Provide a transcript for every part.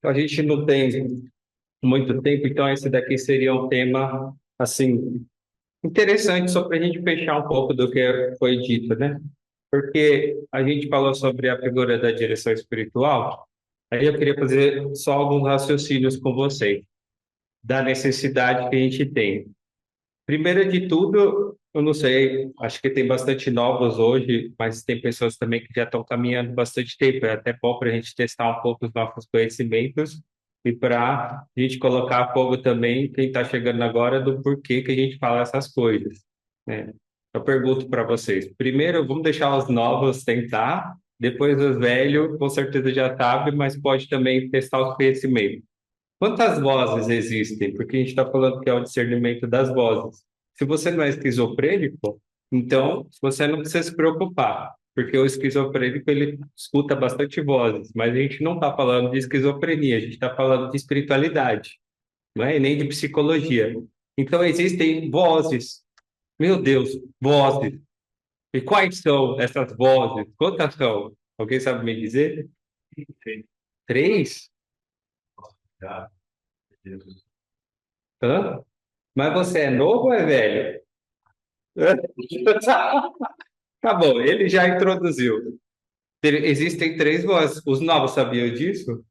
A gente não tem muito tempo, então esse daqui seria um tema, assim, interessante só para a gente fechar um pouco do que foi dito, né? Porque a gente falou sobre a figura da direção espiritual, aí eu queria fazer só alguns raciocínios com vocês, da necessidade que a gente tem. Primeiro de tudo, eu não sei, acho que tem bastante novos hoje, mas tem pessoas também que já estão caminhando bastante tempo. É até bom para a gente testar um pouco os nossos conhecimentos e para a gente colocar a fogo também quem está chegando agora do porquê que a gente fala essas coisas, né? Eu pergunto para vocês. Primeiro, vamos deixar os novos tentar, depois os velhos, com certeza já sabe, mas pode também testar os conhecimentos. Quantas vozes existem? Porque a gente está falando que é o discernimento das vozes. Se você não é esquizofrênico, então você não precisa se preocupar, porque o esquizofrênico ele escuta bastante vozes, mas a gente não está falando de esquizofrenia, a gente está falando de espiritualidade, não é? E nem de psicologia. Então existem vozes. Meu Deus, vozes. E quais são essas vozes? Quantas são? Alguém sabe me dizer? Três? Hã? Mas você é novo ou é velho? Tá bom, ele já introduziu. Existem três vozes. Os novos sabiam disso?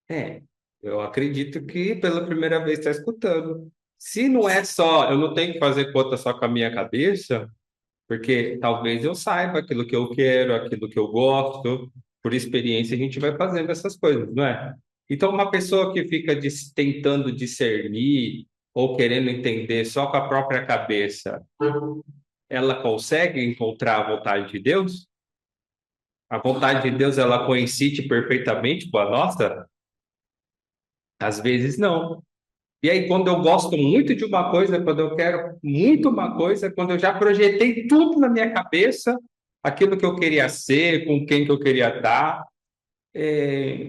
É, eu acredito que pela primeira vez está escutando. Se não é só, eu não tenho que fazer conta só com a minha cabeça, porque talvez eu saiba aquilo que eu quero, aquilo que eu gosto. Por experiência, a gente vai fazendo essas coisas, não é? Então, uma pessoa que fica tentando discernir ou querendo entender só com a própria cabeça, ela consegue encontrar a vontade de Deus? A vontade de Deus, ela coincide perfeitamente com a nossa? Às vezes não. E aí, quando eu gosto muito de uma coisa, quando eu quero muito uma coisa, quando eu já projetei tudo na minha cabeça, aquilo que eu queria ser, com quem que eu queria estar,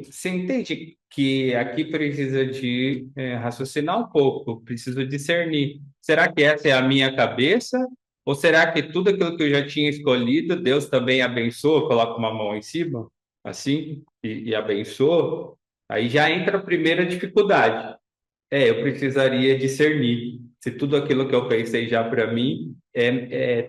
você entende que aqui precisa de raciocinar um pouco, preciso discernir. Será que essa é a minha cabeça? Ou será que tudo aquilo que eu já tinha escolhido, Deus também abençoa, coloca uma mão em cima, assim, e abençoa? Aí já entra a primeira dificuldade. Eu precisaria discernir se tudo aquilo que eu pensei já para mim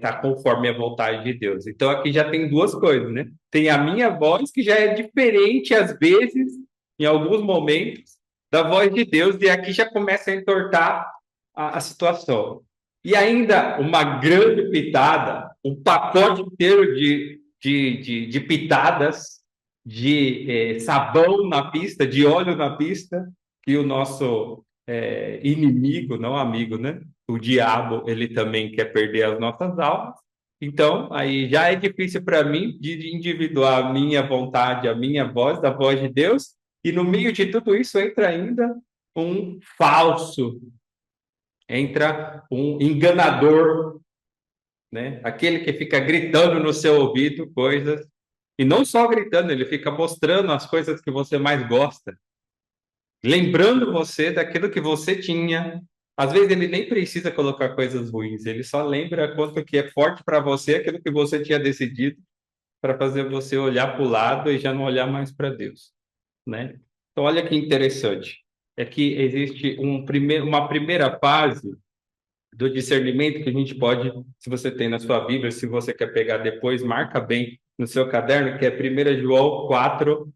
tá conforme a vontade de Deus. Então aqui já tem duas coisas, né? Tem a minha voz que já é diferente às vezes, em alguns momentos, da voz de Deus e aqui já começa a entortar a situação. E ainda uma grande pitada, um pacote inteiro de pitadas, de sabão na pista, de óleo na pista, que o nosso inimigo, não amigo, né? O diabo, ele também quer perder as nossas almas. Então, aí já é difícil para mim de individuar a minha vontade, a minha voz, da voz de Deus, e no meio de tudo isso entra ainda um falso, entra um enganador, né? Aquele que fica gritando no seu ouvido coisas, e não só gritando, ele fica mostrando as coisas que você mais gosta, lembrando você daquilo que você tinha. Às vezes ele nem precisa colocar coisas ruins, ele só lembra quanto que é forte para você aquilo que você tinha decidido para fazer você olhar para o lado e já não olhar mais para Deus, né? Então olha que interessante, é que existe uma primeira fase do discernimento que a gente pode, se você tem na sua Bíblia, se você quer pegar depois, marca bem no seu caderno, que é 1 João 4,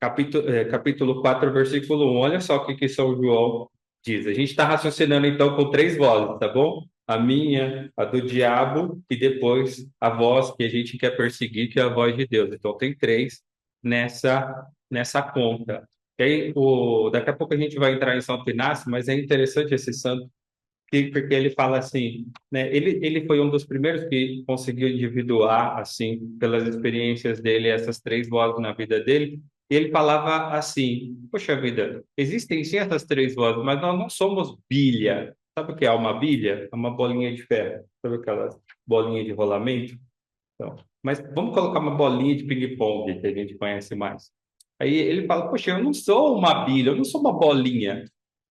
capítulo 4, versículo 1. Olha só o que São João diz. A gente está raciocinando então com três vozes, tá bom? A minha, a do diabo e depois a voz que a gente quer perseguir, que é a voz de Deus. Então tem três nessa conta. E aí, daqui a pouco a gente vai entrar em Santo Inácio, mas é interessante esse santo porque ele fala assim, né? Ele foi um dos primeiros que conseguiu individuar, assim, pelas experiências dele, essas três vozes na vida dele. E ele falava assim: Poxa vida, existem sim essas três vozes, mas nós não somos bilha. Sabe o que é uma bilha? É uma bolinha de ferro. Sabe aquelas bolinhas de rolamento? Então, mas vamos colocar uma bolinha de ping-pong que a gente conhece mais. Aí ele fala: Poxa, eu não sou uma bilha, eu não sou uma bolinha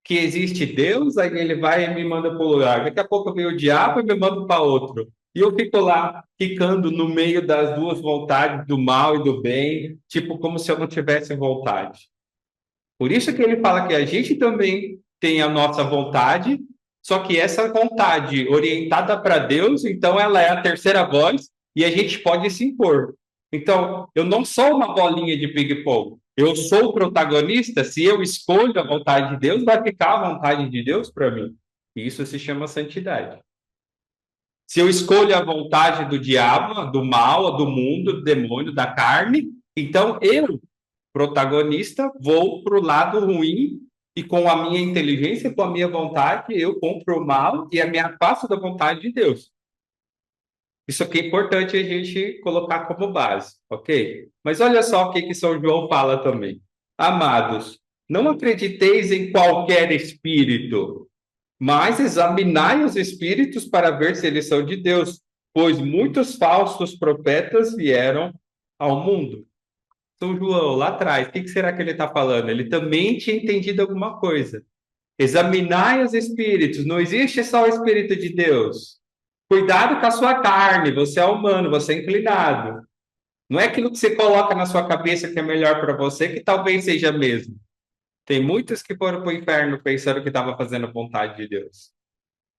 que existe Deus, aí ele vai e me manda para o lugar. Daqui a pouco vem o diabo e me manda para outro. E eu fico lá, ficando no meio das duas vontades, do mal e do bem, tipo como se eu não tivesse vontade. Por isso que ele fala que a gente também tem a nossa vontade, só que essa vontade orientada para Deus, então ela é a terceira voz e a gente pode se impor. Então, eu não sou uma bolinha de ping-pong. Eu sou o protagonista. Se eu escolho a vontade de Deus, vai ficar a vontade de Deus para mim. E isso se chama santidade. Se eu escolho a vontade do diabo, do mal, do mundo, do demônio, da carne, então eu, protagonista, vou para o lado ruim e com a minha inteligência, com a minha vontade, eu compro o mal e me afasto da vontade de Deus. Isso aqui é importante a gente colocar como base, ok? Mas olha só o que que São João fala também. Amados, não acrediteis em qualquer espírito, mas examinai os espíritos para ver se eles são de Deus, pois muitos falsos profetas vieram ao mundo. São João, lá atrás, o que será que ele está falando? Ele também tinha entendido alguma coisa. Examinai os espíritos, não existe só o Espírito de Deus. Cuidado com a sua carne, você é humano, você é inclinado. Não é aquilo que você coloca na sua cabeça que é melhor para você, que talvez seja mesmo. Tem muitos que foram para o inferno pensando que estava fazendo a vontade de Deus.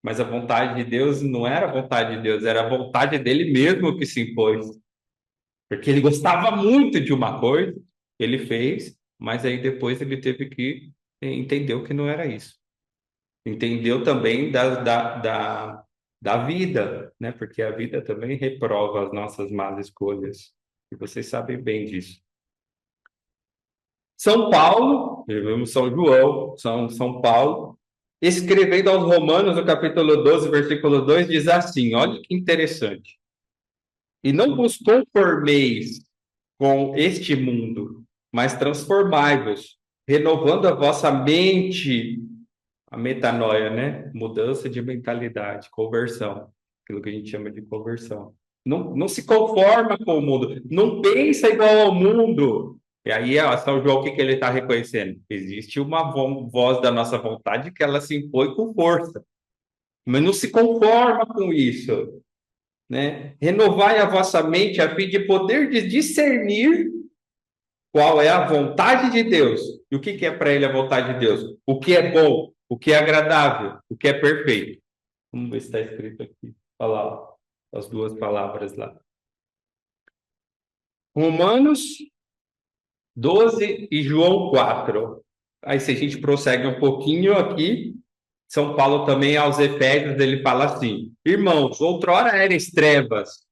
Mas a vontade de Deus não era a vontade de Deus, era a vontade dele mesmo que se impôs. Porque ele gostava muito de uma coisa, ele fez, mas aí depois ele teve que entender que não era isso. Entendeu também da vida, né? Porque a vida também reprova as nossas más escolhas. E vocês sabem bem disso. São Paulo, vemos São João, São Paulo, escrevendo aos Romanos, no capítulo 12, versículo 2, diz assim: olha que interessante. E não vos conformeis com este mundo, mas transformai-vos, renovando a vossa mente, a metanoia, né? Mudança de mentalidade, conversão, aquilo que a gente chama de conversão. Não se conforma com o mundo, não pensa igual ao mundo. E aí, ó, São João, o que ele está reconhecendo? Existe uma voz da nossa vontade que ela se impõe com força, mas não se conforma com isso, né? Renovai a vossa mente a fim de poder discernir qual é a vontade de Deus. E o que é para ele a vontade de Deus? O que é bom, o que é agradável, o que é perfeito. Vamos ver se está escrito aqui. Olha lá, as duas palavras lá. Romanos 12 e João 4. Aí, se a gente prossegue um pouquinho aqui, São Paulo também, aos Efésios, ele fala assim: irmãos, outrora eres trevas,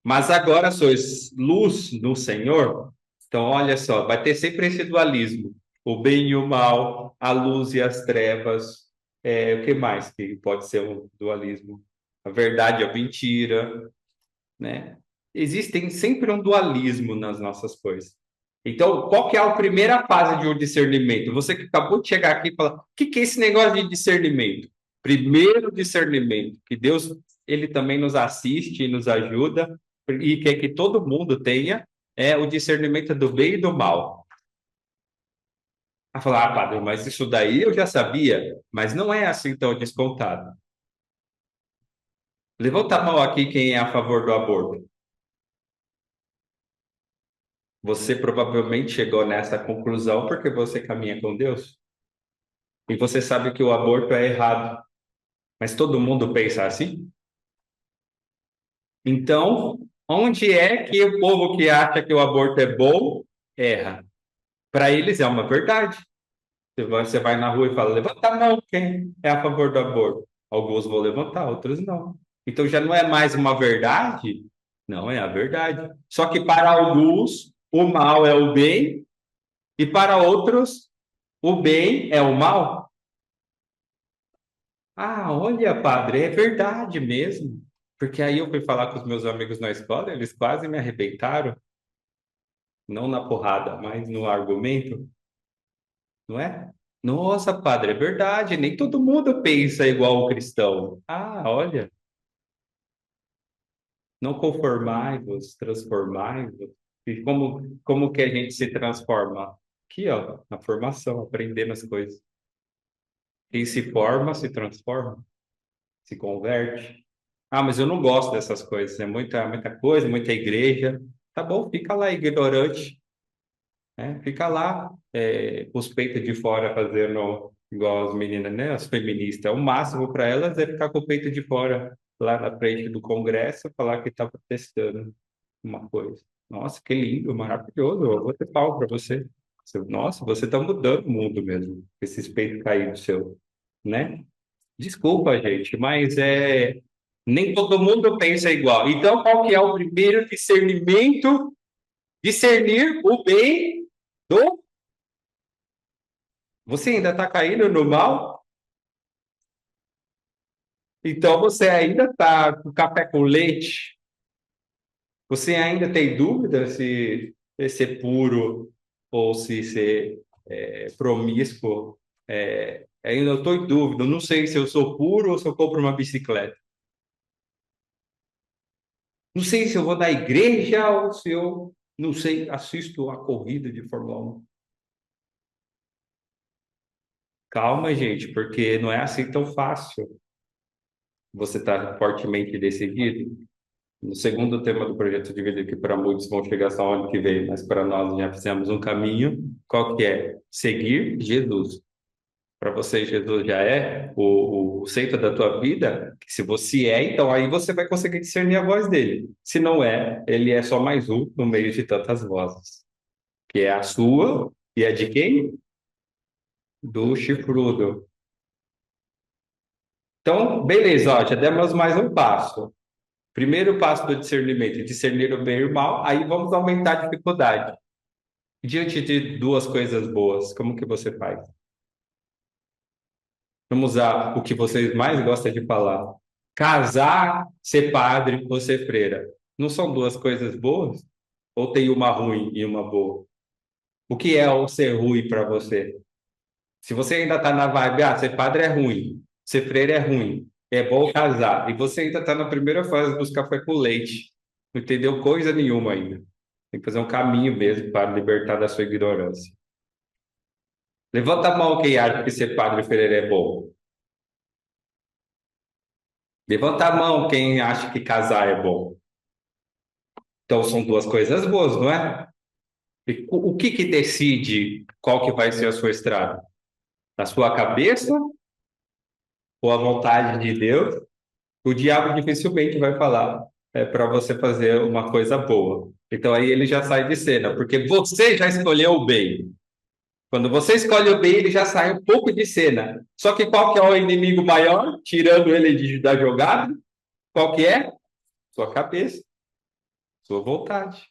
mas agora sois luz no Senhor. Então, olha só, vai ter sempre esse dualismo: o bem e o mal, a luz e as trevas. O que mais que pode ser um dualismo? A verdade e a mentira, né? Existem sempre um dualismo nas nossas coisas. Então, qual que é a primeira fase de um discernimento? Você que acabou de chegar aqui e falar: o que é esse negócio de discernimento? Primeiro discernimento, que Deus, ele também nos assiste e nos ajuda e quer que todo mundo tenha, é o discernimento do bem e do mal. A falar: ah, padre, mas isso daí eu já sabia, mas não é assim tão descontado. Levanta a mão aqui quem é a favor do aborto. Você provavelmente chegou nessa conclusão porque você caminha com Deus. E você sabe que o aborto é errado. Mas todo mundo pensa assim? Então, onde é que o povo que acha que o aborto é bom erra? Para eles é uma verdade. Você vai na rua e fala: levanta a mão, quem é a favor do aborto? Alguns vão levantar, outros não. Então já não é mais uma verdade? Não é a verdade. Só que para alguns, o mal é o bem, e para outros, o bem é o mal. Ah, olha, padre, é verdade mesmo. Porque aí eu fui falar com os meus amigos na escola, eles quase me arrebentaram, não na porrada, mas no argumento, não é? Nossa, padre, é verdade, nem todo mundo pensa igual o cristão. Ah, olha, não conformai-vos, transformai-vos. E como que a gente se transforma? Aqui, ó, na formação, aprendendo as coisas. Quem se forma, se transforma, se converte. Ah, mas eu não gosto dessas coisas. É muita coisa, muita igreja. Tá bom, fica lá ignorante. né? Fica lá, com os peitos de fora fazendo igual as meninas, né? As feministas. O máximo para elas é ficar com o peito de fora lá na frente do Congresso, falar que está protestando uma coisa. Nossa, que lindo, maravilhoso. Eu vou ter pau para você. Nossa, você está mudando o mundo mesmo, com esses peitos caídos seu, né? Desculpa, gente, mas nem todo mundo pensa igual. Então, qual que é o primeiro discernimento? Discernir o bem do. Você ainda está caindo no mal? Então você ainda está com café com leite? Você ainda tem dúvida se ser puro ou se ser promíscuo? Ainda estou em dúvida. Eu não sei se eu sou puro ou se eu compro uma bicicleta. Não sei se eu vou na igreja ou se eu, não sei, assisto a corrida de Fórmula 1. Calma, gente, porque não é assim tão fácil. Você está fortemente decidido. No segundo tema do projeto de vida, que para muitos vão chegar só ano que vem, mas para nós já fizemos um caminho, qual que é? Seguir Jesus. Para você, Jesus já é o centro da tua vida. Se você é, então aí você vai conseguir discernir a voz dele. Se não é, ele é só mais um no meio de tantas vozes, que é a sua e a de quem? Do chifrudo. Então, beleza, ó, já demos mais um passo. Primeiro passo do discernimento, discernir o bem e o mal, aí vamos aumentar a dificuldade. Diante de duas coisas boas, como que você faz? Vamos usar o que vocês mais gostam de falar. Casar, ser padre ou ser freira. Não são duas coisas boas? Ou tem uma ruim e uma boa? O que é o ser ruim para você? Se você ainda está na vibe, ser padre é ruim, ser freira é ruim, é bom casar, e você ainda está na primeira fase dos café com leite, não entendeu coisa nenhuma ainda. Tem que fazer um caminho mesmo para libertar da sua ignorância. Levanta a mão quem acha que ser padre freira é bom. Levanta a mão quem acha que casar é bom. Então são duas coisas boas, não é? E o que que decide qual que vai ser a sua estrada? A sua cabeça ou a vontade de Deus? O diabo dificilmente vai falar para você fazer uma coisa boa. Então aí ele já sai de cena, porque você já escolheu o bem. Quando você escolhe o bem, ele já sai um pouco de cena. Só que qual que é o inimigo maior, tirando ele da jogada? Qual que é? Sua cabeça, sua vontade.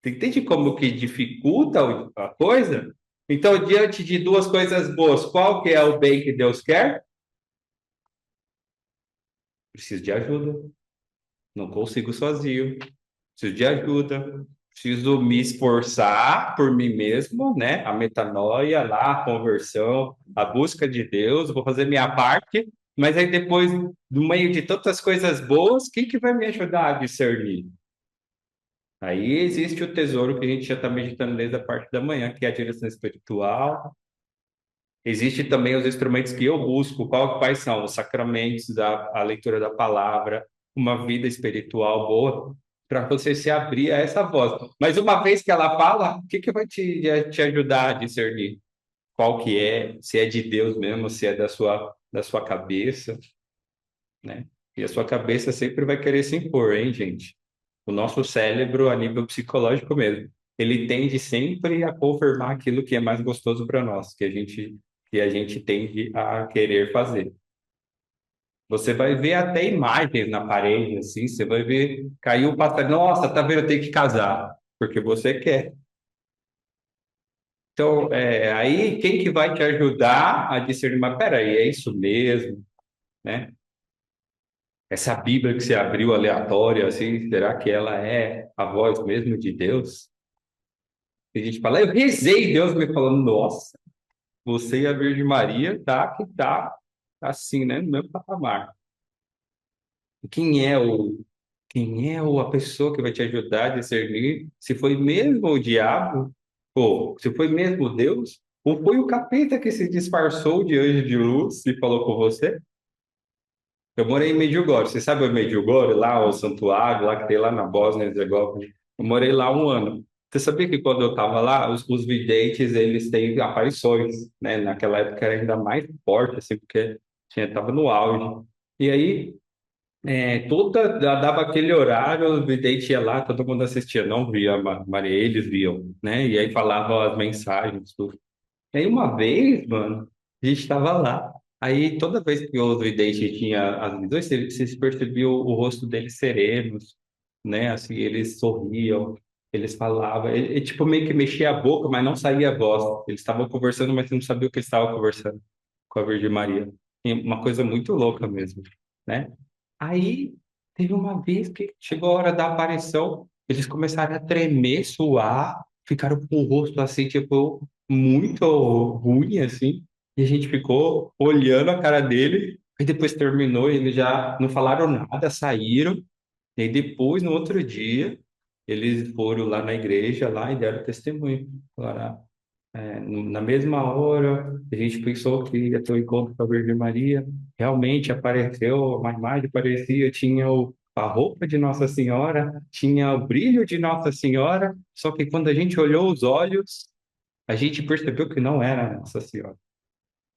Você entende como que dificulta a coisa? Então, diante de duas coisas boas, qual que é o bem que Deus quer? Preciso de ajuda. Não consigo sozinho. Preciso de ajuda. Preciso me esforçar por mim mesmo, né? A metanoia lá, a conversão, a busca de Deus. Vou fazer minha parte. Mas aí depois, no meio de tantas coisas boas, quem que vai me ajudar a discernir? Aí existe o tesouro que a gente já está meditando desde a parte da manhã, que é a direção espiritual. Existe também os instrumentos que eu busco, quais são? Os sacramentos, a leitura da palavra, uma vida espiritual boa, para você se abrir a essa voz. Mas uma vez que ela fala, o que que vai te ajudar a discernir? Qual que é? Se é de Deus mesmo, se é da sua cabeça, né? E a sua cabeça sempre vai querer se impor, hein, gente? O nosso cérebro, a nível psicológico mesmo, ele tende sempre a confirmar aquilo que é mais gostoso para nós, que a gente tende a querer fazer. Você vai ver até imagens na parede, assim, você vai ver, caiu o passarinho, nossa, tá vendo, eu tenho que casar, porque você quer. Então, aí quem que vai te ajudar a discernir, mas peraí, é isso mesmo, né? Essa Bíblia que você abriu aleatória, assim, será que ela é a voz mesmo de Deus? Tem gente que fala, eu rezei, Deus me falando, nossa, você e a Virgem Maria tá assim, né, no mesmo patamar. A pessoa que vai te ajudar a discernir se foi mesmo o diabo, ou se foi mesmo Deus, ou foi o capeta que se disfarçou de anjo de luz e falou com você? Eu morei em Medjugorje, você sabe o Medjugorje, lá o santuário, lá que tem lá na Bósnia e Herzegovina? Eu morei lá um ano. Você sabia que quando eu estava lá, os videntes, eles têm aparições, né? Naquela época era ainda mais forte, assim, porque tava no auge. E aí, dava aquele horário, o vidente ia lá, todo mundo assistia, não via Maria, eles viam, né? E aí falavam as mensagens, tudo. E aí uma vez, mano, a gente tava lá. Aí toda vez que o vidente tinha as visões, você percebia o rosto deles serenos, né? Assim, eles sorriam, eles falavam, tipo meio que mexia a boca, mas não saía a voz. Eles estavam conversando, mas você não sabia o que eles estavam conversando com a Virgem Maria. E uma coisa muito louca mesmo, né? Aí teve uma vez que chegou a hora da aparição, eles começaram a tremer, suar, ficaram com o rosto assim, tipo, muito ruim, assim, e a gente ficou olhando a cara dele, e depois terminou, e eles já não falaram nada, saíram, e aí depois, no outro dia, eles foram lá na igreja, lá, e deram testemunho. Falaram, na mesma hora, a gente pensou que ia ter um encontro com a Virgem Maria. Realmente apareceu, uma imagem parecia, tinha a roupa de Nossa Senhora, tinha o brilho de Nossa Senhora, só que quando a gente olhou os olhos, a gente percebeu que não era Nossa Senhora.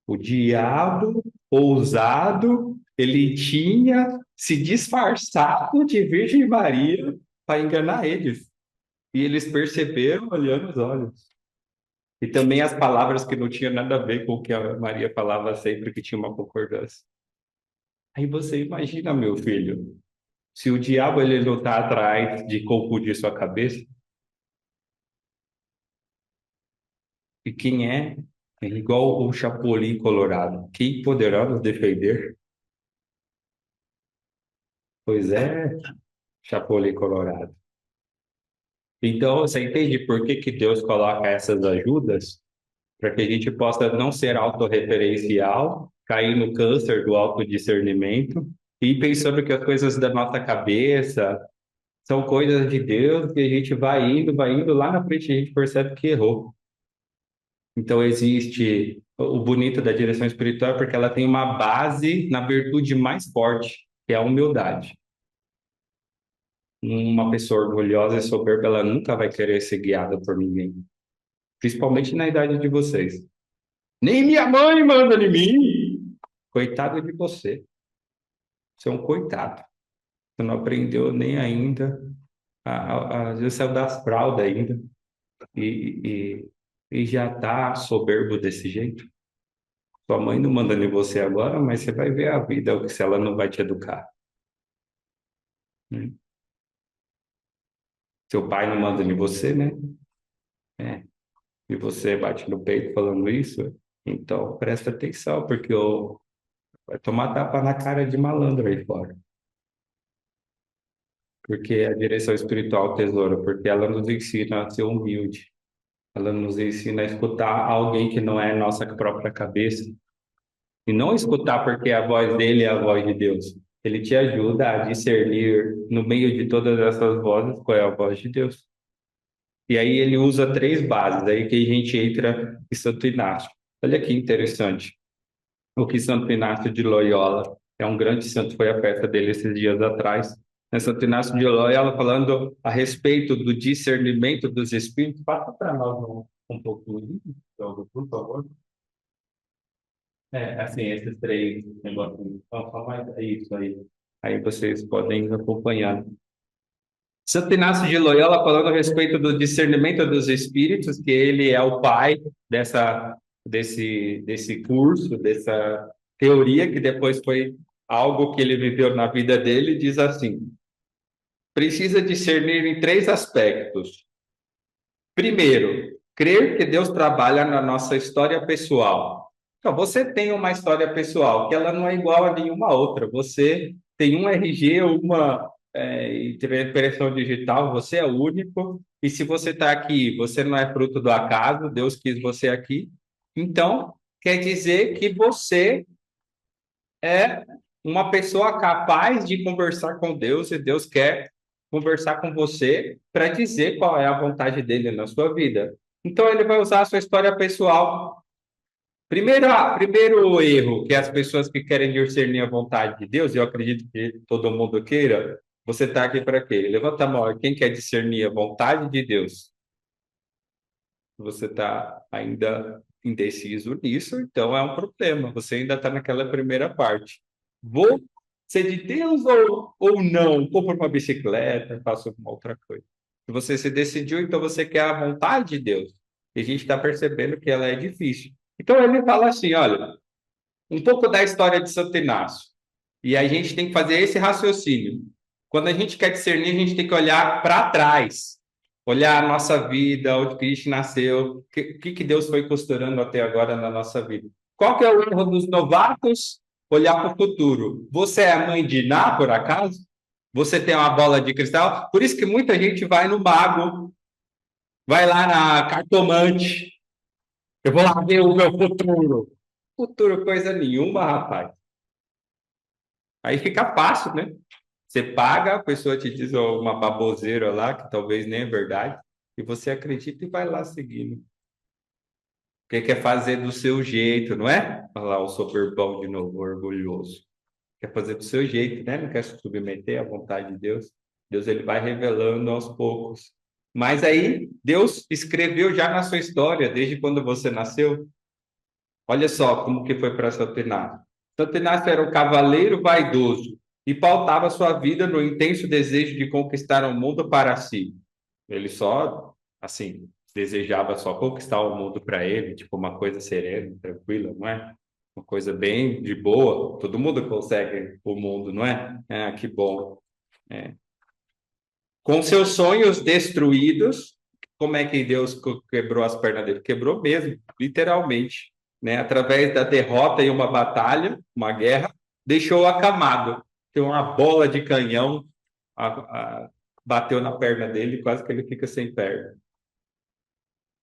O diabo, ousado, ele tinha se disfarçado de Virgem Maria para enganar eles. E eles perceberam olhando os olhos. E também as palavras que não tinham nada a ver com o que a Maria falava sempre, que tinha uma concordância. Aí você imagina, meu filho, se o diabo ele não está atrás de confundir sua cabeça, e quem é igual o Chapolin Colorado. Quem poderá nos defender? Pois é, Chapolin Colorado. Então, você entende por que que Deus coloca essas ajudas? Para que a gente possa não ser autorreferencial, cair no câncer do autodiscernimento e ir pensando que as coisas da nossa cabeça são coisas de Deus que a gente vai indo, lá na frente a gente percebe que errou. Então existe o bonito da direção espiritual é porque ela tem uma base na virtude mais forte, que é a humildade. Uma pessoa orgulhosa e soberba, ela nunca vai querer ser guiada por ninguém, principalmente na idade de vocês. Nem minha mãe manda em mim. Coitado de você. Você é um coitado. Você não aprendeu nem ainda. Às vezes saiu das fraldas ainda. E já tá soberbo desse jeito. Sua mãe não manda em você agora, mas você vai ver a vida se ela não vai te educar, né? Seu pai não manda em você, né? É. E você bate no peito falando isso. Então presta atenção, porque vai tomar tapa na cara de malandro aí fora. Porque a direção espiritual, tesouro, porque ela nos ensina a ser humilde. Ela nos ensina a escutar alguém que não é nossa própria cabeça. E não escutar porque a voz dele é a voz de Deus. Ele te ajuda a discernir no meio de todas essas vozes qual é a voz de Deus. E aí ele usa três bases, aí que a gente entra em Santo Inácio. Olha que interessante. O que Santo Inácio de Loyola é um grande santo, foi a festa dele esses dias atrás. Santo Inácio de Loyola falando a respeito do discernimento dos espíritos. Passa para nós um pouquinho, por favor. Assim, esses três negócios. Então, só mais é isso aí. Aí vocês podem acompanhar. Santo Inácio de Loyola falando a respeito do discernimento dos espíritos, que ele é o pai desse curso, dessa teoria, que depois foi algo que ele viveu na vida dele, diz assim: precisa discernir em três aspectos. Primeiro, crer que Deus trabalha na nossa história pessoal. Então, você tem uma história pessoal que ela não é igual a nenhuma outra. Você tem um RG, uma impressão digital, você é único. E se você está aqui, você não é fruto do acaso, Deus quis você aqui. Então, quer dizer que você é uma pessoa capaz de conversar com Deus e Deus quer conversar com você para dizer qual é a vontade dele na sua vida. Então ele vai usar a sua história pessoal. Primeiro erro que as pessoas que querem discernir a vontade de Deus, eu acredito que todo mundo queira, você está aqui para quê? Levanta a mão, quem quer discernir a vontade de Deus? Você está ainda indeciso nisso, então é um problema. Você ainda está naquela primeira parte. Vou ser de Deus ou não? Compro uma bicicleta, faço uma outra coisa. Se você se decidiu, então você quer a vontade de Deus. E a gente está percebendo que ela é difícil. Então ele fala assim: olha, um pouco da história de Santo Inácio. E a gente tem que fazer esse raciocínio. Quando a gente quer discernir, a gente tem que olhar para trás, olhar a nossa vida, onde Cristo nasceu, o que Deus foi costurando até agora na nossa vida. Qual que é o erro dos novatos? Olhar para o futuro. Você é a mãe de Ná, por acaso? Você tem uma bola de cristal? Por isso que muita gente vai no mago, vai lá na cartomante. Eu vou lá ver o meu futuro. Futuro coisa nenhuma, rapaz. Aí fica fácil, né? Você paga, a pessoa te diz uma baboseira lá, que talvez nem é verdade, e você acredita e vai lá seguindo. Porque quer fazer do seu jeito, não é? Olha lá o soberbão de novo, orgulhoso. Quer fazer do seu jeito, né? Não quer se submeter à vontade de Deus. Deus ele vai revelando aos poucos. Mas aí Deus escreveu já na sua história, desde quando você nasceu. Olha só como que foi para Santo Inácio. Santo Inácio era um cavaleiro vaidoso e pautava sua vida no intenso desejo de conquistar o mundo para si. Ele só, assim, desejava só conquistar o mundo para ele, tipo uma coisa serena, tranquila, não é? Uma coisa bem de boa. Todo mundo consegue o mundo, não é? Ah, que bom. É. Com seus sonhos destruídos, como é que Deus quebrou as pernas dele? Quebrou mesmo, literalmente, né? Através da derrota em uma batalha, uma guerra, deixou acamado. Tem uma bola de canhão, bateu na perna dele, quase que ele fica sem perna.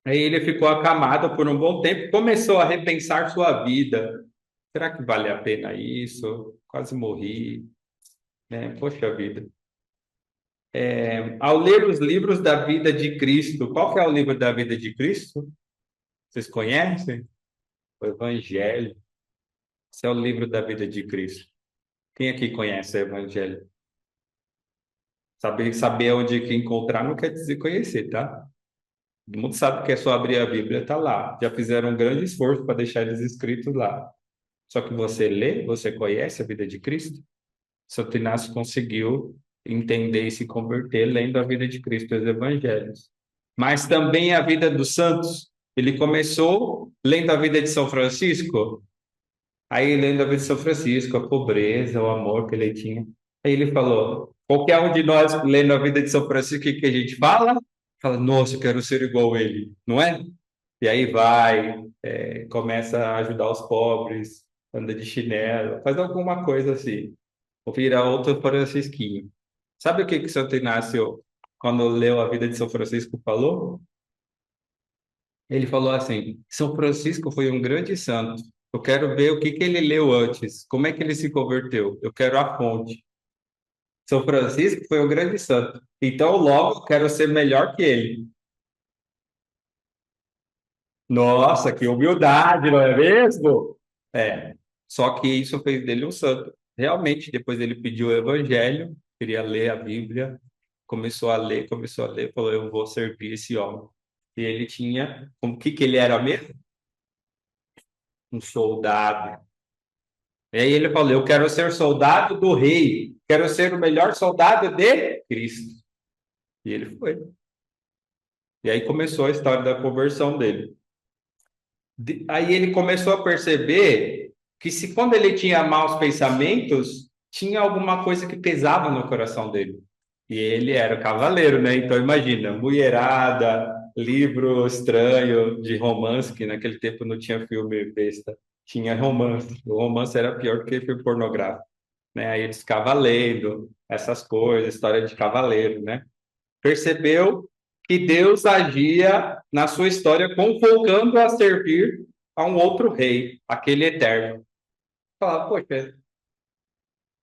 Aí ele ficou acamado por um bom tempo, começou a repensar sua vida. Será que vale a pena isso? Quase morri, né? Poxa vida. Ao ler os livros da vida de Cristo, qual que é o livro da vida de Cristo? Vocês conhecem? O Evangelho. Esse é o livro da vida de Cristo. Quem aqui conhece o Evangelho? Saber onde que encontrar não quer dizer conhecer, tá? Todo mundo sabe que é só abrir a Bíblia, tá lá. Já fizeram um grande esforço para deixar eles escritos lá. Só que você lê, você conhece a vida de Cristo? Santo Inácio conseguiu entender e se converter lendo a vida de Cristo, os evangelhos. Mas também a vida dos santos. Ele começou lendo a vida de São Francisco, aí lendo a vida de São Francisco, a pobreza, o amor que ele tinha. Aí ele falou: qualquer um de nós lendo a vida de São Francisco, o que que a gente fala? Fala, nossa, eu quero ser igual a ele, não é? E aí vai, começa a ajudar os pobres, anda de chinelo, faz alguma coisa assim. Ou vira outro francisquinho. Sabe o que que Santo Inácio, quando leu a vida de São Francisco, falou? Ele falou assim: São Francisco foi um grande santo. Eu quero ver o que que ele leu antes, como é que ele se converteu. Eu quero a fonte. São Francisco foi um grande santo. Então, logo, eu quero ser melhor que ele. Nossa, que humildade, não é mesmo? É. Só que isso fez dele um santo. Realmente, depois ele pediu o evangelho, queria ler a Bíblia, começou a ler, falou: Eu vou servir esse homem. E ele tinha, o que que ele era mesmo? Um soldado. E aí ele falou: Eu quero ser soldado do rei, quero ser o melhor soldado de Cristo. E ele foi. E aí começou a história da conversão dele. Aí ele começou a perceber que se quando ele tinha maus pensamentos, tinha alguma coisa que pesava no coração dele. E ele era o cavaleiro, né? Então imagina, mulherada, livro estranho de romance, que naquele tempo não tinha filme besta, tinha romance. O romance era pior do que filme pornográfico, né? Aí eles ficavam lendo essas coisas, história de cavaleiro, né? Percebeu que Deus agia na sua história convocando a servir a um outro rei, aquele eterno. Falava, poxa,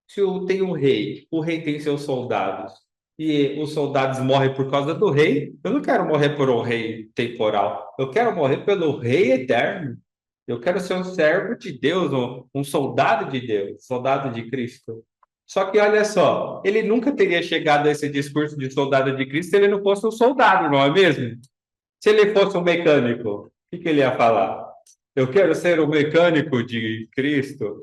se tem um rei, o rei tem seus soldados, e os soldados morrem por causa do rei, eu não quero morrer por um rei temporal, eu quero morrer pelo rei eterno. Eu quero ser um servo de Deus, um soldado de Deus, soldado de Cristo. Só que olha só, ele nunca teria chegado a esse discurso de soldado de Cristo se ele não fosse um soldado, não é mesmo? Se ele fosse um mecânico, o que ele ia falar? Eu quero ser um mecânico de Cristo.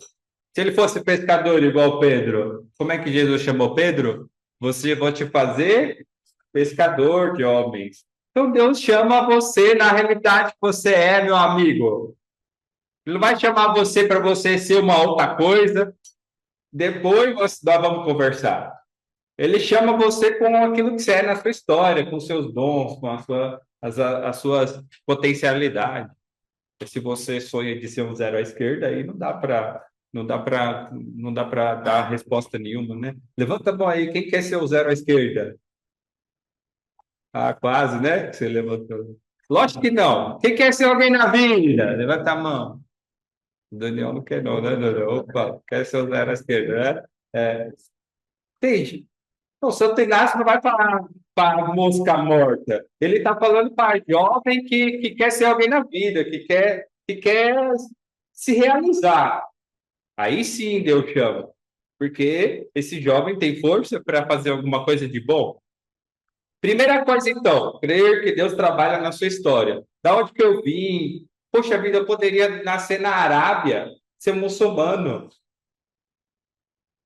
Se ele fosse pescador igual Pedro, como é que Jesus chamou Pedro? Você vou te fazer pescador de homens. Então Deus chama você na realidade que você é, meu amigo. Ele não vai chamar você para você ser uma outra coisa. Depois nós vamos conversar. Ele chama você com aquilo que você é na sua história, com seus dons, com as suas potencialidades. E se você sonha de ser um zero à esquerda, aí não dá para dar resposta nenhuma, né? Levanta a mão aí, quem quer ser o zero à esquerda? Ah, quase, né? Você levantou. Lógico que não. Quem quer ser alguém na vida? Levanta a mão. O Daniel não quer, não, né, Daniel? Opa, quer ser o zero à esquerda, né? É, entende? O Santo Inácio não vai falar para mosca morta. Ele está falando para jovem que quer ser alguém na vida, que quer se realizar. Aí sim Deus chama. Porque esse jovem tem força para fazer alguma coisa de bom. Primeira coisa, então, crer que Deus trabalha na sua história. Da onde que eu vim? Poxa vida, eu poderia nascer na Arábia, ser muçulmano,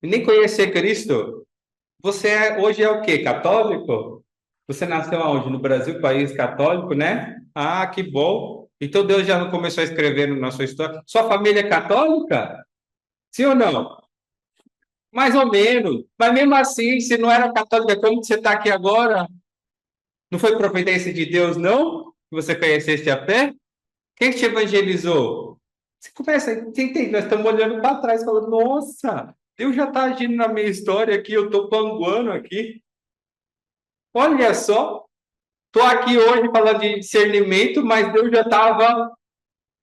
e nem conhecer Cristo. Você hoje é o quê? Católico? Você nasceu aonde? No Brasil, país católico, né? Ah, que bom. Então Deus já não começou a escrever na sua história. Sua família é católica? Sim ou não? Mais ou menos. Mas mesmo assim, se não era católica, como que você está aqui agora? Não foi providência de Deus, não? Que você conhecesse a fé? Quem te evangelizou? Você começa, você entende? Nós estamos olhando para trás, falando, nossa, Deus já está agindo na minha história aqui, eu estou panguando aqui. Olha só, estou aqui hoje falando de discernimento, mas Deus já estava,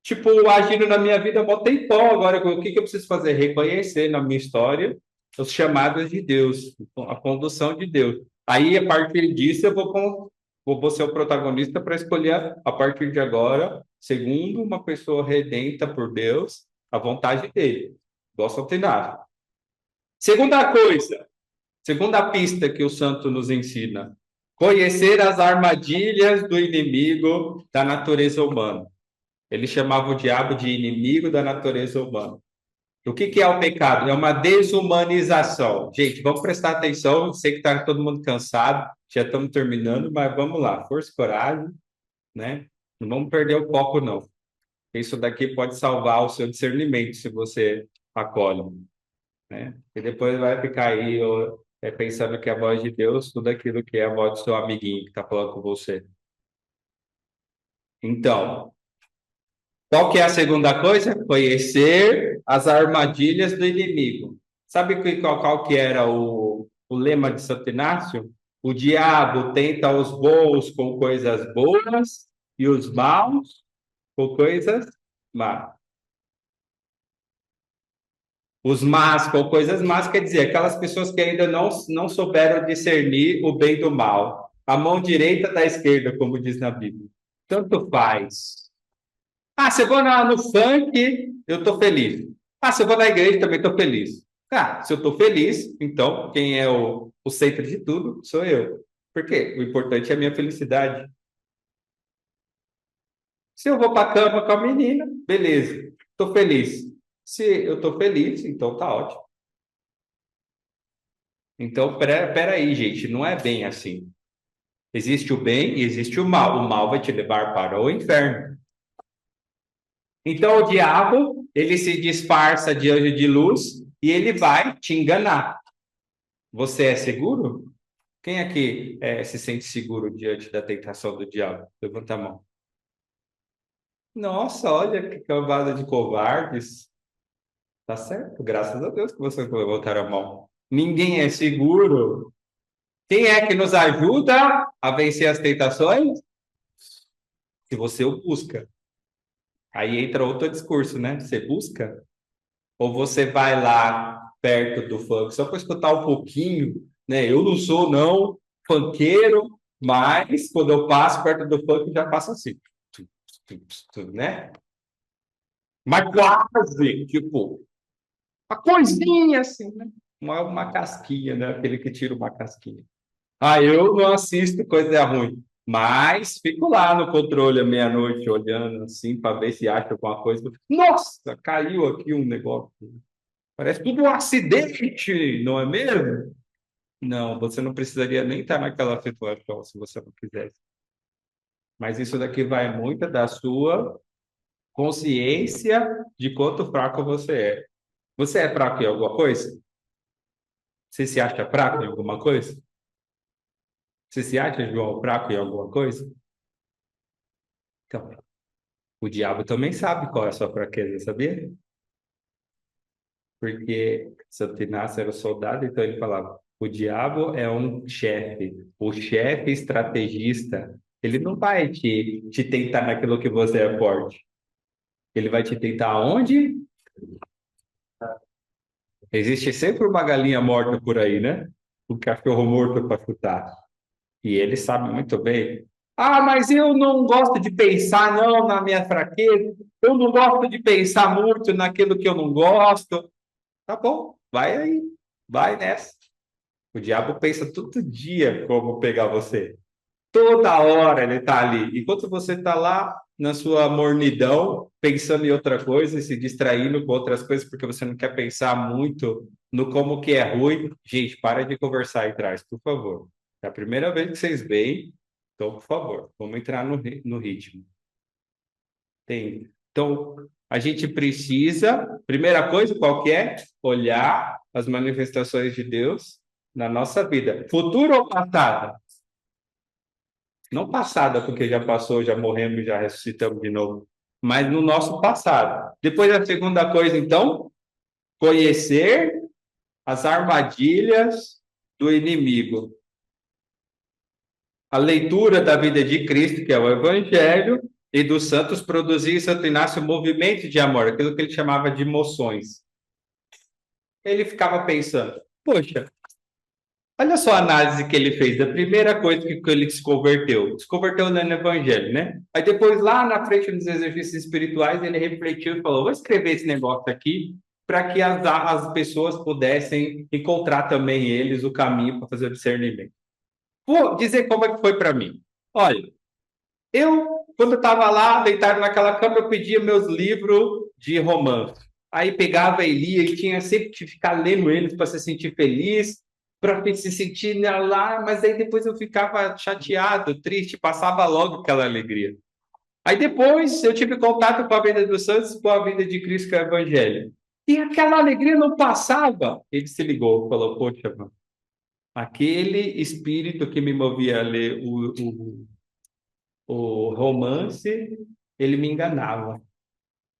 tipo, agindo na minha vida há um tempão. Agora, o que eu preciso fazer? Reconhecer na minha história os chamados de Deus, a condução de Deus. Aí, a partir disso, eu vou ser o protagonista para escolher, a partir de agora, segundo uma pessoa redenta por Deus, a vontade dele. Igual Santo Inácio. Segunda coisa, segunda pista que o santo nos ensina: conhecer as armadilhas do inimigo da natureza humana. Ele chamava o diabo de inimigo da natureza humana. O que é o pecado? É uma desumanização. Gente, vamos prestar atenção. Sei que está todo mundo cansado, já estamos terminando, mas vamos lá. Força e coragem, né? Não vamos perder o foco, não. Isso daqui pode salvar o seu discernimento se você acolhe, né? E depois vai ficar aí pensando que é a voz de Deus, tudo aquilo que é a voz do seu amiguinho que está falando com você. Então, qual que é a segunda coisa? Conhecer as armadilhas do inimigo. Sabe qual que era o lema de Santo Inácio? O diabo tenta os bons com coisas boas e os maus com coisas más. Os más com coisas más quer dizer aquelas pessoas que ainda não souberam discernir o bem do mal. A mão direita da esquerda, como diz na Bíblia. Tanto faz. Ah, se eu vou no funk, eu tô feliz. Ah, se eu vou na igreja, também tô feliz. Ah, se eu tô feliz, então quem é o centro de tudo sou eu. Por quê? O importante é a minha felicidade. Se eu vou para a cama com a menina, beleza, tô feliz. Se eu tô feliz, então tá ótimo. Então, pera aí, gente, não é bem assim. Existe o bem e existe o mal. O mal vai te levar para o inferno. Então, o diabo, ele se disfarça de anjo de luz e ele vai te enganar. Você é seguro? Quem aqui se sente seguro diante da tentação do diabo? Levanta a mão. Nossa, olha que cambada de covardes. Tá certo, graças a Deus que vocês levantaram a mão. Ninguém é seguro. Quem é que nos ajuda a vencer as tentações? Se você o busca. Aí entra outro discurso, né? Você busca? Ou você vai lá perto do funk só para escutar um pouquinho, né? Eu não sou, não, funkeiro, mas quando eu passo perto do funk, já passo assim, né? Mas quase, tipo, uma coisinha assim, né? Uma casquinha, né? Aquele que tira uma casquinha. Ah, eu não assisto coisa ruim. Mas fico lá no controle à meia-noite, olhando assim, para ver se acha alguma coisa. Nossa, caiu aqui um negócio. Parece tudo um acidente, não é mesmo? Não, você não precisaria nem estar naquela situação se você não quisesse. Mas isso daqui vai muito da sua consciência de quanto fraco você é. Você é fraco em alguma coisa? Você se acha fraco em alguma coisa? Você se acha, João, fraco em alguma coisa? Então, o diabo também sabe qual é a sua fraqueza, sabia? Porque Santo Inácio era soldado, então ele falava: o diabo é um chefe, o chefe estrategista. Ele não vai te tentar naquilo que você é forte. Ele vai te tentar onde? Existe sempre uma galinha morta por aí, né? Um cachorro morto para chutar. E ele sabe muito bem. Ah, mas eu não gosto de pensar não na minha fraqueza. Eu não gosto de pensar muito naquilo que eu não gosto. Tá bom, vai aí, vai nessa. O diabo pensa todo dia como pegar você. Toda hora ele está ali. Enquanto você está lá na sua mornidão, pensando em outra coisa e se distraindo com outras coisas, porque você não quer pensar muito no como que é ruim. Gente, para de conversar aí atrás, por favor. É a primeira vez que vocês veem, então, por favor, vamos entrar no ritmo. Tem. Então, a gente precisa, primeira coisa, qual que é? Olhar as manifestações de Deus na nossa vida. Futuro ou passada? Não passada, porque já passou, já morremos, já ressuscitamos de novo, mas no nosso passado. Depois a segunda coisa, então, conhecer as armadilhas do inimigo. A leitura da vida de Cristo, que é o Evangelho, e dos santos produzia em Santo Inácio um movimento de amor, aquilo que ele chamava de emoções. Ele ficava pensando, poxa, olha só a análise que ele fez da primeira coisa que ele se converteu no Evangelho, né? Aí depois, lá na frente, nos exercícios espirituais, ele refletiu e falou: vou escrever esse negócio aqui para que as pessoas pudessem encontrar também eles o caminho para fazer o discernimento. Vou dizer como é que foi para mim. Olha, eu, quando estava lá, deitado naquela cama, eu pedia meus livros de romance. Aí pegava e lia e tinha sempre que ficar lendo eles para se sentir feliz, para se sentir lá, mas aí depois eu ficava chateado, triste, passava logo aquela alegria. Aí depois eu tive contato com a vida dos santos, com a vida de Cristo, que é o Evangelho. E aquela alegria não passava. Ele se ligou, falou: poxa, mano, aquele espírito que me movia a ler o romance, ele me enganava.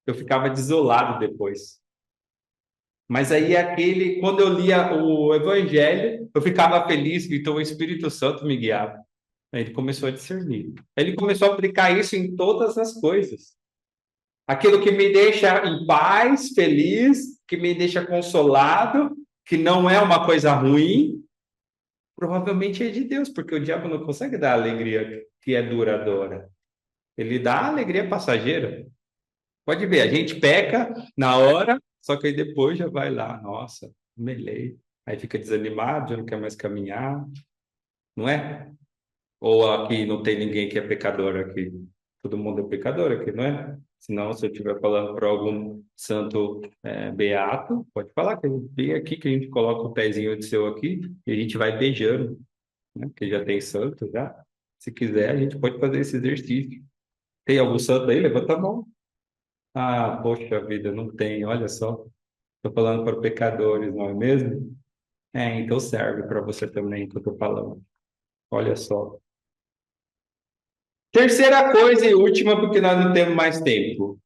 Eu ficava desolado depois. Mas aí aquele, quando eu lia o Evangelho, eu ficava feliz, então o Espírito Santo me guiava. Aí ele começou a discernir. Ele começou a aplicar isso em todas as coisas. Aquilo que me deixa em paz, feliz, que me deixa consolado, que não é uma coisa ruim, provavelmente é de Deus, porque o diabo não consegue dar alegria que é duradoura. Ele dá alegria passageira. Pode ver, a gente peca na hora, só que aí depois já vai lá, nossa, melei. Aí fica desanimado, já não quer mais caminhar, não é? Ou aqui não tem ninguém que é pecador aqui. Todo mundo é pecador aqui, não é? Senão, se eu estiver falando para algum santo beato, pode falar que vem aqui que a gente coloca o pezinho de seu aqui e a gente vai beijando, né? Porque já tem santo já. Se quiser, a gente pode fazer esse exercício. Tem algum santo aí? Levanta a mão. Ah, poxa vida, não tem, olha só. Estou falando para pecadores, não é mesmo? É, então serve para você também que eu estou falando. Olha só. Terceira coisa e última, porque nós não temos mais tempo.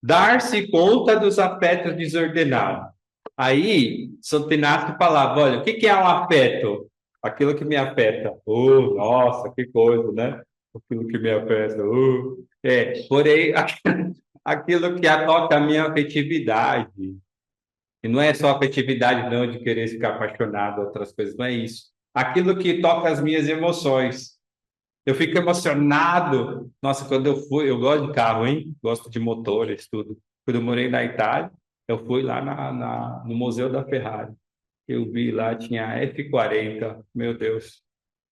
Dar-se conta dos afetos desordenados. Aí, Santo Inácio falava, olha, o que que é um afeto? Aquilo que me afeta. Oh, nossa, que coisa, né? Aquilo que me afeta. Porém, aquilo que toca a minha afetividade. E não é só afetividade, não, de querer ficar apaixonado, outras coisas, não é isso. Aquilo que toca as minhas emoções. Eu fico emocionado. Nossa, quando eu fui, eu gosto de carro, hein? Gosto de motores, tudo. Quando eu morei na Itália, eu fui lá no Museu da Ferrari. Eu vi lá, tinha a F40. Meu Deus,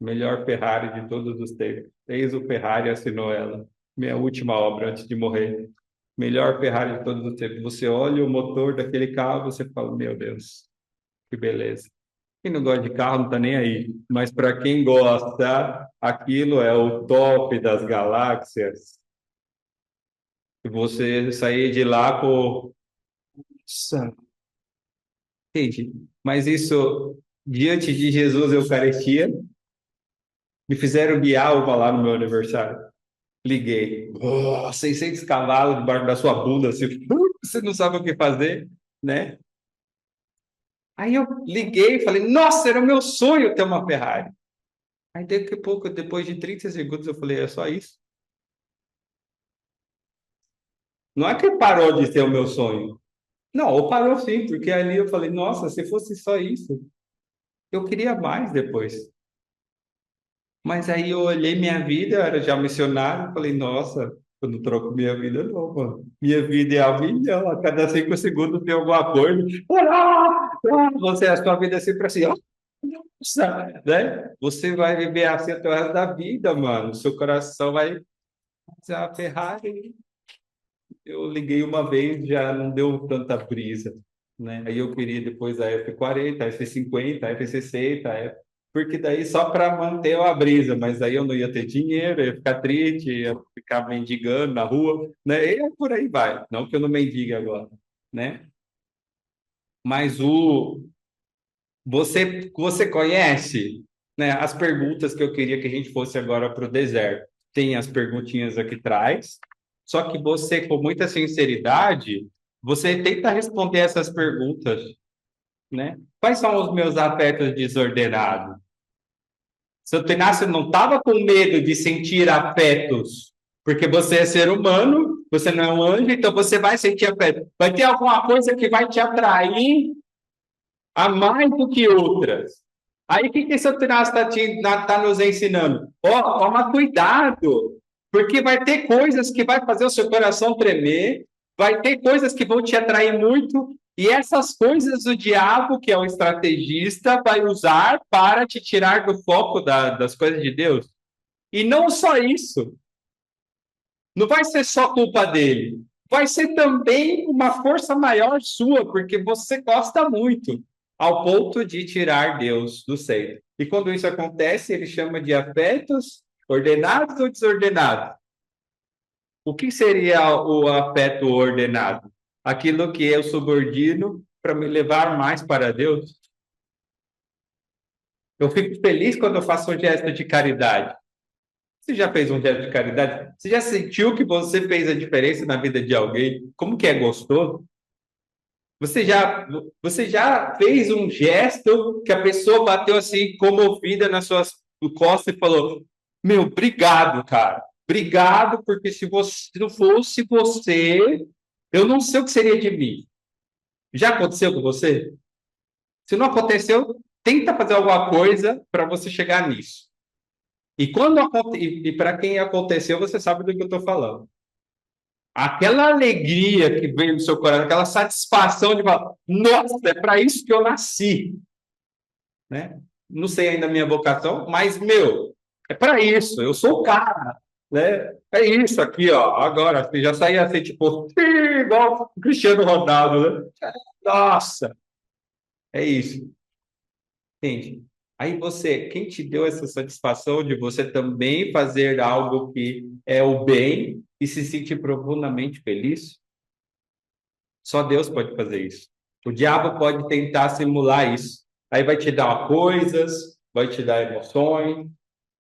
Melhor Ferrari de todos os tempos. Eis o Ferrari assinou ela. Minha última obra antes de morrer. Melhor Ferrari de todos os tempos. Você olha o motor daquele carro, você fala, meu Deus, que beleza. Quem não gosta de carro não tá nem aí. Mas para quem gosta, aquilo é o top das galáxias. E você sair de lá com... Nossa, entende? Mas isso, diante de Jesus Eucaristia, me fizeram guiar uma lá no meu aniversário. Liguei. Oh, 600 cavalos debaixo da sua bunda, assim, você não sabe o que fazer, né? Aí eu liguei e falei, nossa, era o meu sonho ter uma Ferrari. Aí daqui a pouco, depois de 30 segundos, eu falei, é só isso? Não é que parou de ser o meu sonho. Não, ou parou sim, porque ali eu falei, nossa, se fosse só isso, eu queria mais depois. Mas aí eu olhei minha vida, eu era já missionário, falei, nossa, eu não troco minha vida não, mano. Minha vida é a milhão, a cada 5 segundos tem alguma coisa. Você, a sua vida é sempre assim, ó, nossa, né? Você vai viver assim até o resto da vida, mano. Seu coração vai ser a Ferrari. Eu liguei uma vez, já não deu tanta brisa, né? Aí eu queria depois a F40, a F50, a F60, porque daí só para manter a brisa, mas aí eu não ia ter dinheiro, ia ficar triste, ia ficar mendigando na rua, né? E por aí vai. Não que eu não mendigue agora, né? Mas você conhece, né, as perguntas que eu queria que a gente fosse agora para o deserto. Tem as perguntinhas aqui atrás, só que você, com muita sinceridade, você tenta responder essas perguntas, né? Quais são os meus afetos desordenados? Santo Inácio não estava com medo de sentir afetos, porque você é ser humano, você não é um anjo, então você vai sentir afeto. Vai ter alguma coisa que vai te atrair a mais do que outras. Aí o que que esse Inácio está nos ensinando? Ó, toma cuidado, porque vai ter coisas que vai fazer o seu coração tremer, vai ter coisas que vão te atrair muito, e essas coisas o diabo, que é o estrategista, vai usar para te tirar do foco das coisas de Deus. E não só isso, não vai ser só culpa dele, vai ser também uma força maior sua, porque você gosta muito, ao ponto de tirar Deus do seio. E quando isso acontece, ele chama de afetos ordenados ou desordenados. O que seria o afeto ordenado? Aquilo que eu subordino para me levar mais para Deus. Eu fico feliz quando eu faço um gesto de caridade. Você já fez um gesto de caridade? Você já sentiu que você fez a diferença na vida de alguém? Como que é gostoso? Você já, você já fez um gesto que a pessoa bateu assim, comovida nas suas costas e falou: Meu, obrigado, cara. Obrigado, porque se não fosse você, eu não sei o que seria de mim. Já aconteceu com você? Se não aconteceu, tenta fazer alguma coisa para você chegar nisso. E para quem aconteceu, você sabe do que eu estou falando. Aquela alegria que vem no seu coração, aquela satisfação de falar, nossa, é para isso que eu nasci, né? Não sei ainda a minha vocação, mas, meu, é para isso, eu sou o cara, né? É isso aqui, ó, agora, assim, já saí assim, tipo, igual o Cristiano Ronaldo, né? Nossa, é isso, entende? Aí você, quem te deu essa satisfação de você também fazer algo que é o bem e se sentir profundamente feliz? Só Deus pode fazer isso. O diabo pode tentar simular isso. Aí vai te dar coisas, vai te dar emoções,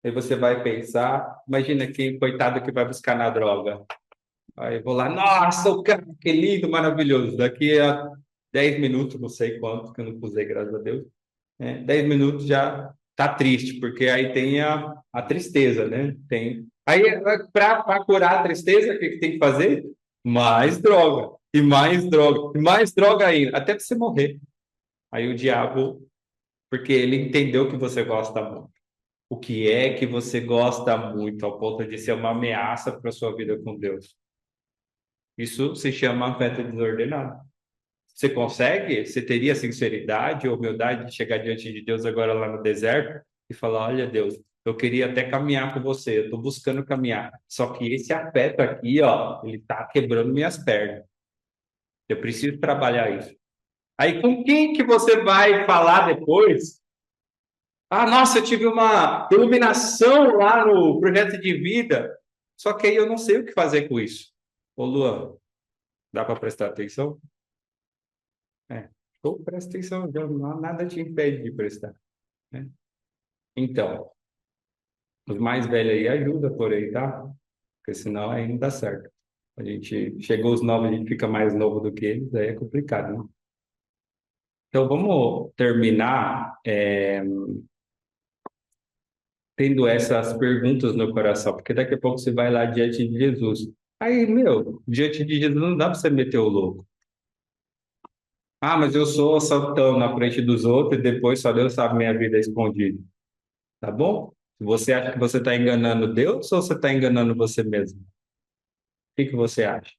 aí você vai pensar. Imagina quem, coitado, que vai buscar na droga. Aí eu vou lá, nossa, o cara, que lindo, maravilhoso. Daqui a 10 minutos, não sei quanto, que eu não usei, graças a Deus, 10 minutos já tá triste, porque aí tem a tristeza, né? Tem. Aí, para curar a tristeza, o que tem que fazer? Mais droga, e mais droga, e mais droga ainda, até para você morrer. Aí o diabo, porque ele entendeu que você gosta muito. O que é que você gosta muito, ao ponto de ser uma ameaça para a sua vida com Deus? Isso se chama afeto desordenado. Você consegue? Você teria sinceridade ou humildade de chegar diante de Deus agora lá no deserto e falar: Olha, Deus, Eu queria até caminhar com você, eu estou buscando caminhar. Só que esse afeto aqui, ó, ele está quebrando minhas pernas. Eu preciso trabalhar isso. Aí com quem que você vai falar depois? Ah, nossa, eu tive uma iluminação lá no projeto de vida. Só que aí eu não sei o que fazer com isso. Ô, Luan, dá para prestar atenção? É. Ou presta atenção, já não, nada te impede de prestar, né? Então, os mais velhos aí ajuda por aí, tá? Porque senão aí não dá certo. A gente chegou os novos, a gente fica mais novo do que eles, aí é complicado, né? Então vamos terminar tendo essas perguntas no coração, porque daqui a pouco você vai lá diante de Jesus. Aí, meu, diante de Jesus não dá para você meter o louco. Ah, mas eu sou santão na frente dos outros e depois só Deus sabe minha vida escondida. Tá bom? Você acha que você está enganando Deus ou você está enganando você mesmo? O que que você acha?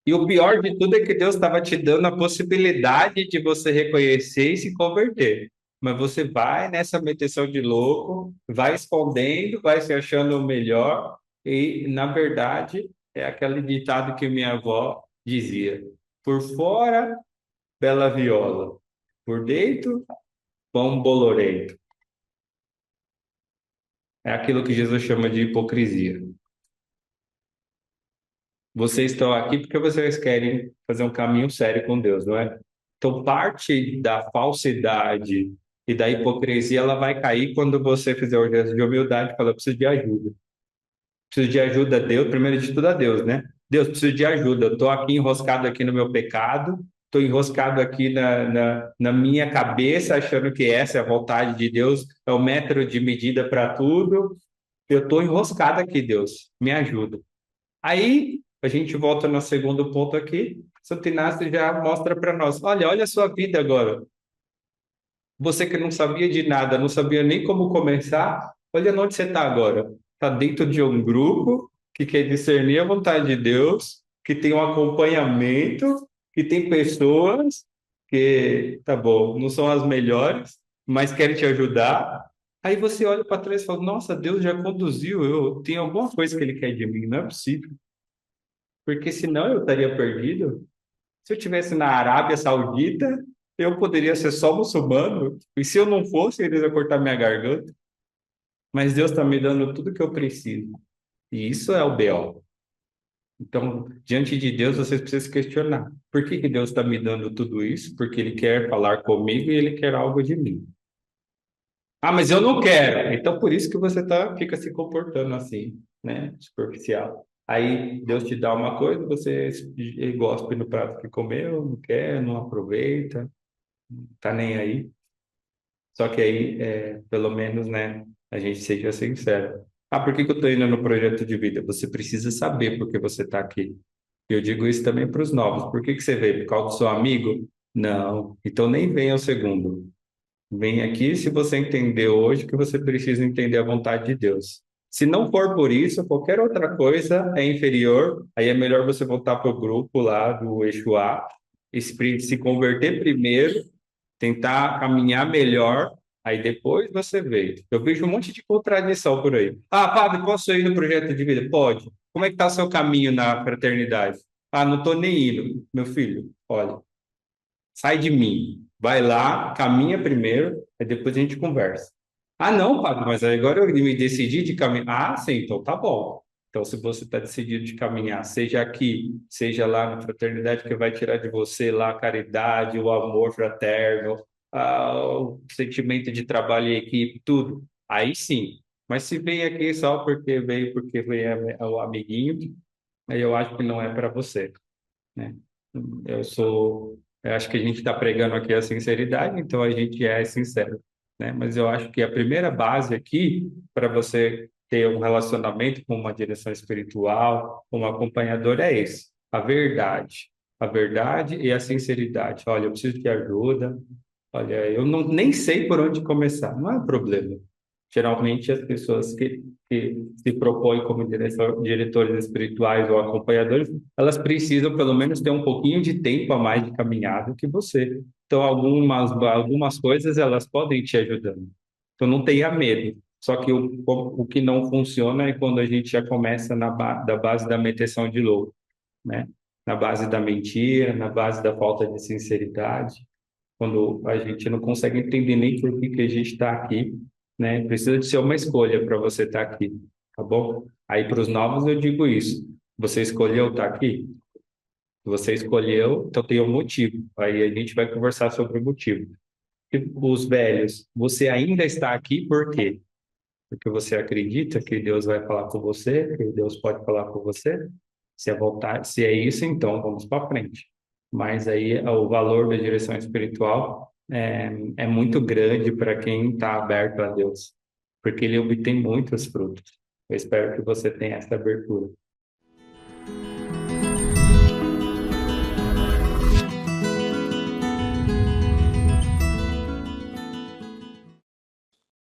E o pior de tudo é que Deus estava te dando a possibilidade de você reconhecer e se converter. Mas você vai nessa meteção de louco, vai escondendo, vai se achando o melhor, e na verdade é aquele ditado que minha avó dizia: por fora, bela viola, por dentro, pão bolorento. É aquilo que Jesus chama de hipocrisia. Vocês estão aqui porque vocês querem fazer um caminho sério com Deus, não é? Então, parte da falsidade e da hipocrisia, ela vai cair quando você fizer o gesto de humildade e falar, eu preciso de ajuda. Preciso de ajuda a Deus, primeiro de tudo a Deus, né? Deus, preciso de ajuda. Eu estou aqui enroscado aqui no meu pecado, estou enroscado aqui na minha cabeça, achando que essa é a vontade de Deus, é o método de medida para tudo. Eu estou enroscado aqui, Deus, me ajuda. Aí a gente volta no segundo ponto aqui. Santo Inácio já mostra para nós: olha a sua vida agora. Você que não sabia de nada, não sabia nem como começar, olha onde você está agora. Está dentro de um grupo que quer discernir a vontade de Deus, que tem um acompanhamento, que tem pessoas que, tá bom, não são as melhores, mas querem te ajudar. Aí você olha para trás e fala: nossa, Deus já conduziu, eu tenho alguma coisa que Ele quer de mim, não é possível. Porque senão eu estaria perdido. Se eu estivesse na Arábia Saudita, eu poderia ser só muçulmano. E se eu não fosse, eles iam cortar minha garganta. Mas Deus está me dando tudo que eu preciso. E isso é o BO. Então, diante de Deus, vocês precisam se questionar. Por que que Deus está me dando tudo isso? Porque Ele quer falar comigo e Ele quer algo de mim. Ah, mas eu não quero. Então, por isso que você fica se comportando assim, né? Superficial. Aí Deus te dá uma coisa, você gospe no prato que comeu, não quer, não aproveita, tá nem aí. Só que aí, pelo menos, né, a gente seja sincero. Ah, por que que eu tô indo no projeto de vida? Você precisa saber por que você está aqui. Eu digo isso também para os novos. Por que que você veio? Por causa do seu amigo? Não. Então nem venha ao segundo. Vem aqui se você entender hoje que você precisa entender a vontade de Deus. Se não for por isso, qualquer outra coisa é inferior, aí é melhor você voltar para o grupo lá do eixo A, e se converter primeiro, tentar caminhar melhor, aí depois você vê. Eu vejo um monte de contradição por aí. Ah, padre, posso ir no projeto de vida? Pode. Como é que está o seu caminho na fraternidade? Ah, não estou nem indo. Meu filho, olha, sai de mim. Vai lá, caminha primeiro, e depois a gente conversa. Ah, não, Fábio, mas agora eu me decidi de caminhar. Ah, sim, então tá bom. Então, se você está decidido de caminhar, seja aqui, seja lá na fraternidade, que vai tirar de você lá a caridade, o amor fraterno, o sentimento de trabalho em equipe, tudo. Aí sim. Mas se vem aqui só porque veio o amiguinho, aí eu acho que não é para você, né? Eu acho que a gente está pregando aqui a sinceridade, então a gente é sincero, né? Mas eu acho que a primeira base aqui para você ter um relacionamento com uma direção espiritual, com um acompanhador é esse, a verdade e a sinceridade. Olha, eu preciso de ajuda. Olha, eu não, nem sei por onde começar, não é problema. Geralmente as pessoas que se propõem como diretores espirituais ou acompanhadores, elas precisam pelo menos ter um pouquinho de tempo a mais de caminhada que você. Então, algumas coisas elas podem te ajudando. Então não tenha medo. Só que o que não funciona é quando a gente já começa da base da meteção de louco, né? Na base da mentira, na base da falta de sinceridade, quando a gente não consegue entender nem por que a gente está aqui, né? Precisa de ser uma escolha para você estar aqui, tá bom? Aí para os novos eu digo isso. Você escolheu estar aqui? Você escolheu, então tem um motivo. Aí a gente vai conversar sobre o motivo. E os velhos, você ainda está aqui por quê? Porque você acredita que Deus vai falar com você, que Deus pode falar com você? Se é vontade, se é isso, então vamos para frente. Mas aí o valor da direção espiritual é muito grande para quem está aberto a Deus, porque ele obtém muitos frutos. Eu espero que você tenha essa abertura.